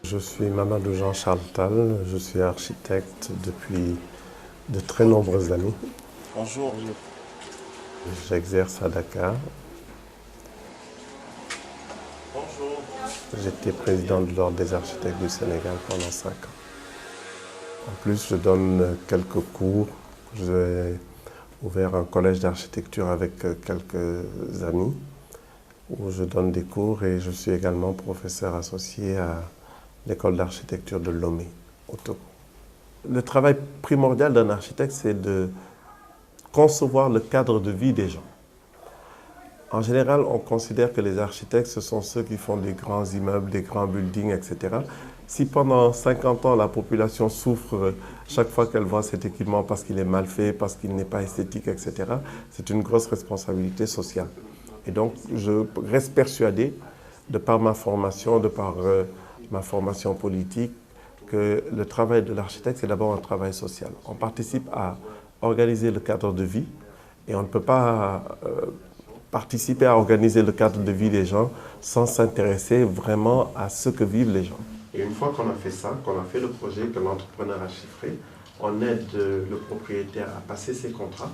Je suis Mamadou Jean Charletal, je suis architecte depuis de très nombreuses années. Bonjour. J'exerce à Dakar. Bonjour. J'étais président de l'Ordre des architectes du Sénégal pendant 5 ans. En plus, je donne quelques cours. J'ai ouvert un collège d'architecture avec quelques amis où je donne des cours et je suis également professeur associé à l'école d'architecture de Lomé, au Togo. Le travail primordial d'un architecte, c'est de concevoir le cadre de vie des gens. En général, on considère que les architectes, ce sont ceux qui font des grands immeubles, des grands buildings, etc. Si pendant 50 ans, la population souffre chaque fois qu'elle voit cet équipement parce qu'il est mal fait, parce qu'il n'est pas esthétique, etc., c'est une grosse responsabilité sociale. Et donc, je reste persuadé, de par ma formation, de par ma formation politique, que le travail de l'architecte, c'est d'abord un travail social. On participe à organiser le cadre de vie et on ne peut pas participer à organiser le cadre de vie des gens sans s'intéresser vraiment à ce que vivent les gens. Et une fois qu'on a fait ça, qu'on a fait le projet, que l'entrepreneur a chiffré, on aide le propriétaire à passer ses contrats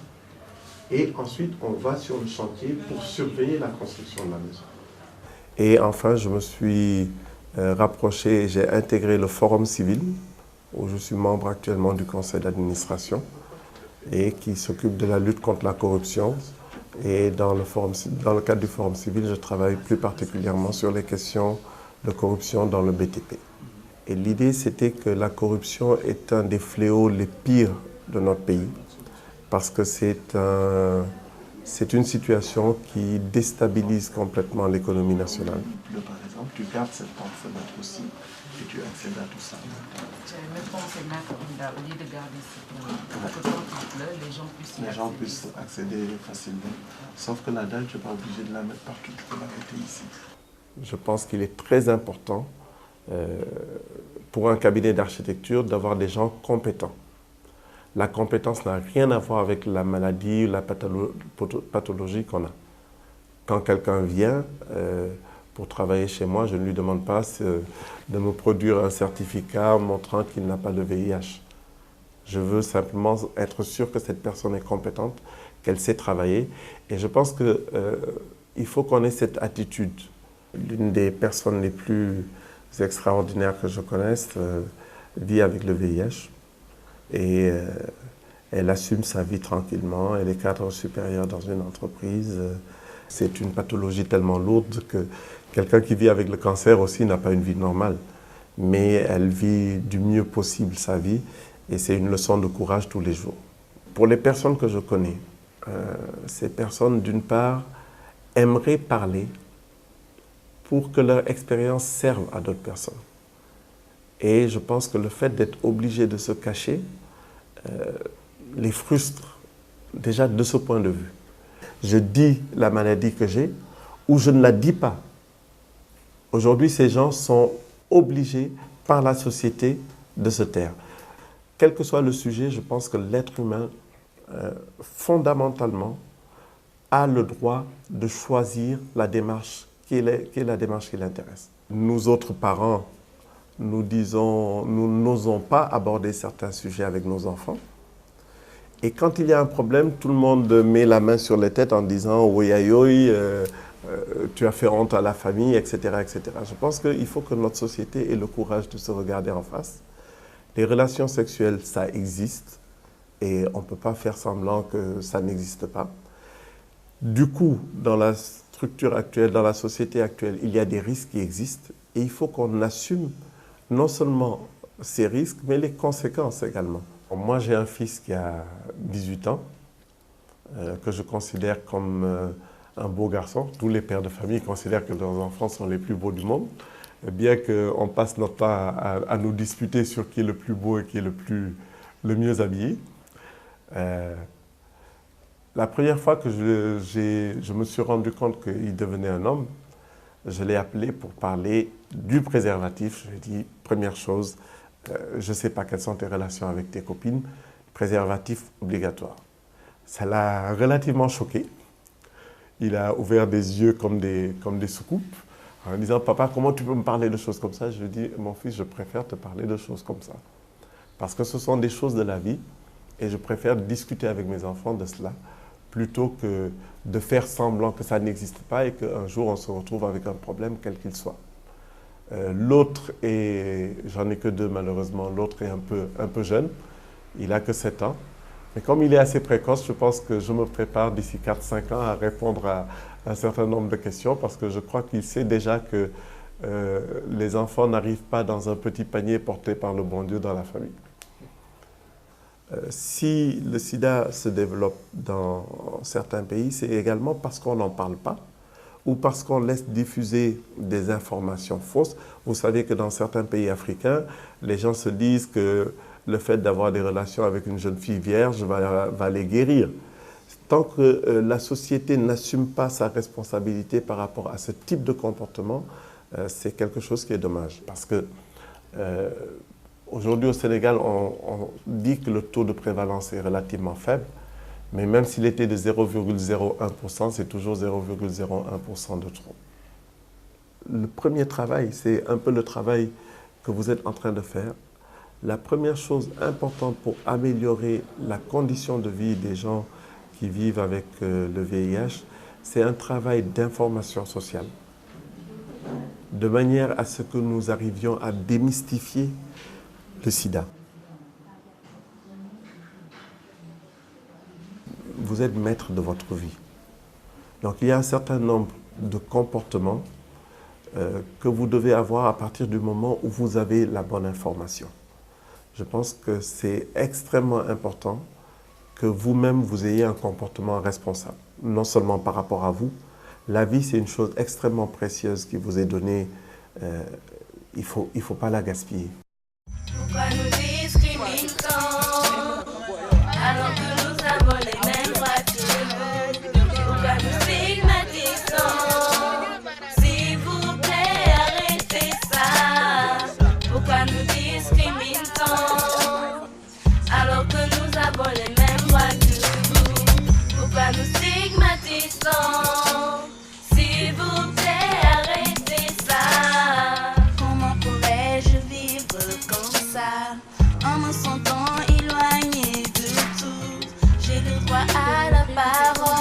et ensuite on va sur le chantier pour surveiller la construction de la maison. Et enfin, je me suis rapproché, j'ai intégré le Forum civil, où je suis membre actuellement du conseil d'administration et qui s'occupe de la lutte contre la corruption. Et dans le cadre du Forum civil, je travaille plus particulièrement sur les questions de corruption dans le BTP. Et l'idée, c'était que la corruption est un des fléaux les pires de notre pays, parce que c'est une situation qui déstabilise complètement l'économie nationale. Par exemple, tu gardes cette fenêtre aussi et tu accèdes à tout ça. J'avais même pensé mettre au lieu de garder cette quand il pleut, les gens puissent accéder facilement. Sauf que la dalle, tu n'es pas obligé de la mettre partout, tu peux l'arrêter ici. Je pense qu'il est très important pour un cabinet d'architecture d'avoir des gens compétents. La compétence n'a rien à voir avec la maladie ou la pathologie qu'on a. Quand quelqu'un vient pour travailler chez moi, je ne lui demande pas de me produire un certificat montrant qu'il n'a pas de VIH. Je veux simplement être sûr que cette personne est compétente, qu'elle sait travailler. Et je pense qu'il faut qu'on ait cette attitude. L'une des personnes les plus extraordinaires que je connaisse vit avec le VIH. Et elle assume sa vie tranquillement, elle est cadre supérieur dans une entreprise. C'est une pathologie tellement lourde que quelqu'un qui vit avec le cancer aussi n'a pas une vie normale. Mais elle vit du mieux possible sa vie et c'est une leçon de courage tous les jours. Pour les personnes que je connais, ces personnes, d'une part, aimeraient parler pour que leur expérience serve à d'autres personnes. Et je pense que le fait d'être obligé de se cacher les frustre déjà de ce point de vue. Je dis la maladie que j'ai ou je ne la dis pas. Aujourd'hui, ces gens sont obligés par la société de se taire. Quel que soit le sujet, je pense que l'être humain, fondamentalement, a le droit de choisir la démarche qui est la démarche qui l'intéresse. Nous autres parents, nous n'osons pas aborder certains sujets avec nos enfants. Et quand il y a un problème, tout le monde met la main sur les têtes en disant « oui, aïe, tu as fait honte à la famille, etc. etc. » Je pense qu'il faut que notre société ait le courage de se regarder en face. Les relations sexuelles, ça existe et on ne peut pas faire semblant que ça n'existe pas. Du coup, dans la structure actuelle, dans la société actuelle, il y a des risques qui existent et il faut qu'on assume non seulement ces risques, mais les conséquences également. Moi, j'ai un fils qui a 18 ans, que je considère comme un beau garçon. Tous les pères de famille considèrent que leurs enfants sont les plus beaux du monde, bien qu'on passe notre temps à nous disputer sur qui est le plus beau et qui est le mieux habillé. La première fois que je me suis rendu compte qu'il devenait un homme, je l'ai appelé pour parler du préservatif. Je lui ai dit, première chose, je ne sais pas quelles sont tes relations avec tes copines, préservatif obligatoire. Ça l'a relativement choqué. Il a ouvert des yeux comme des soucoupes En disant, papa, comment tu peux me parler de choses comme ça? Je lui dis, mon fils, je préfère te parler de choses comme ça. Parce que ce sont des choses de la vie et je préfère discuter avec mes enfants de cela plutôt que de faire semblant que ça n'existe pas et qu'un jour on se retrouve avec un problème quel qu'il soit. L'autre est, j'en ai que deux malheureusement, l'autre est un peu jeune, il n'a que 7 ans. Mais comme il est assez précoce, je pense que je me prépare d'ici 4-5 ans à répondre à un certain nombre de questions parce que je crois qu'il sait déjà que les enfants n'arrivent pas dans un petit panier porté par le bon Dieu dans la famille. Si le sida se développe dans certains pays, c'est également parce qu'on n'en parle pas ou parce qu'on laisse diffuser des informations fausses. Vous savez que dans certains pays africains, les gens se disent que le fait d'avoir des relations avec une jeune fille vierge va les guérir. Tant que la société n'assume pas sa responsabilité par rapport à ce type de comportement, c'est quelque chose qui est dommage. Parce que aujourd'hui au Sénégal, on dit que le taux de prévalence est relativement faible, mais même s'il était de 0,01%, c'est toujours 0,01% de trop. Le premier travail, c'est un peu le travail que vous êtes en train de faire. La première chose importante pour améliorer la condition de vie des gens qui vivent avec le VIH, c'est un travail d'information sociale, de manière à ce que nous arrivions à démystifier le sida. Vous êtes maître de votre vie. Donc il y a un certain nombre de comportements que vous devez avoir à partir du moment où vous avez la bonne information. Je pense que c'est extrêmement important que vous-même vous ayez un comportement responsable, non seulement par rapport à vous. La vie, c'est une chose extrêmement précieuse qui vous est donnée. Il ne faut pas la gaspiller. Pourquoi nous discriminons alors que nous avons les mêmes droits que vous? Pourquoi nous stigmatisons? S'il vous plaît, arrêtez ça. Pourquoi nous discriminons alors que nous avons les mêmes droits que vous? Pourquoi nous stigmatisons? S'il vous plaît, arrêtez ça. Comment pourrais-je vivre comme ça en me sentant éloignée de tout? J'ai le droit à la parole.